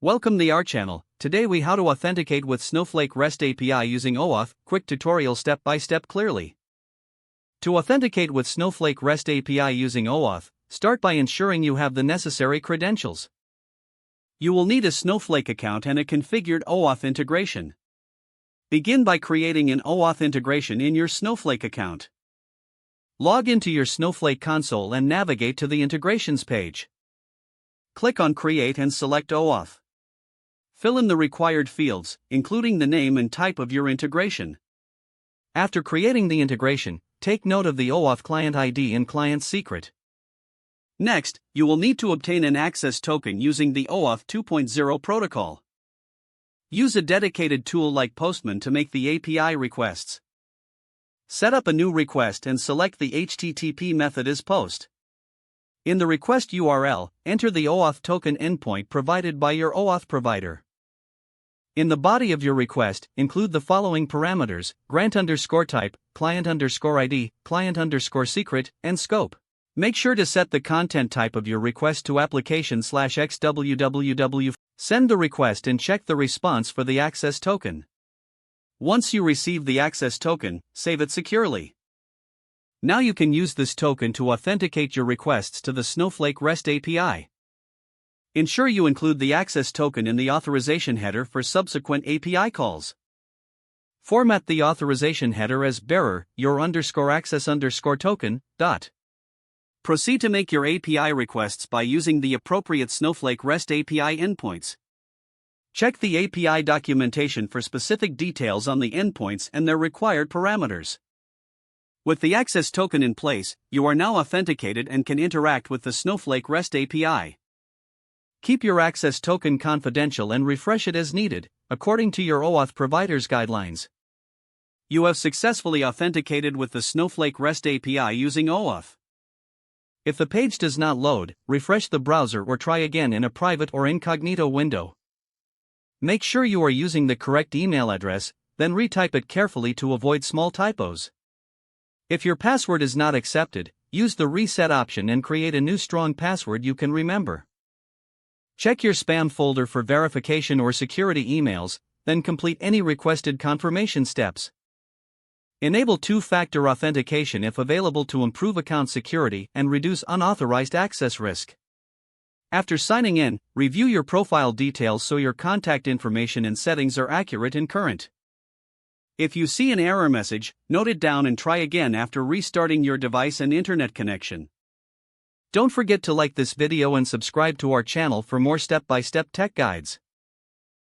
Welcome to our channel. Today we how to authenticate with Snowflake REST API using OAuth, quick tutorial step by step clearly. To authenticate with Snowflake REST API using OAuth, start by ensuring you have the necessary credentials. You will need a Snowflake account and a configured OAuth integration. Begin by creating an OAuth integration in your Snowflake account. Log into your Snowflake console and navigate to the integrations page. Click on Create and select OAuth. Fill in the required fields, including the name and type of your integration. After creating the integration, take note of the OAuth client ID and client secret. Next, you will need to obtain an access token using the OAuth 2.0 protocol. Use a dedicated tool like Postman to make the API requests. Set up a new request and select the HTTP method as post. In the request URL, enter the OAuth token endpoint provided by your OAuth provider. In the body of your request, include the following parameters: grant_type, client_ID, client_secret, and scope. Make sure to set the content type of your request to application/xwww. Send the request and check the response for the access token. Once you receive the access token, save it securely. Now you can use this token to authenticate your requests to the Snowflake REST API. Ensure you include the access token in the authorization header for subsequent API calls. Format the authorization header as bearer, your_access_token. Proceed to make your API requests by using the appropriate Snowflake REST API endpoints. Check the API documentation for specific details on the endpoints and their required parameters. With the access token in place, you are now authenticated and can interact with the Snowflake REST API. Keep your access token confidential and refresh it as needed, according to your OAuth provider's guidelines. You have successfully authenticated with the Snowflake REST API using OAuth. If the page does not load, refresh the browser or try again in a private or incognito window. Make sure you are using the correct email address, then retype it carefully to avoid small typos. If your password is not accepted, use the reset option and create a new strong password you can remember. Check your spam folder for verification or security emails, then complete any requested confirmation steps. Enable two-factor authentication if available to improve account security and reduce unauthorized access risk. After signing in, review your profile details so your contact information and settings are accurate and current. If you see an error message, note it down and try again after restarting your device and internet connection. Don't forget to like this video and subscribe to our channel for more step-by-step tech guides.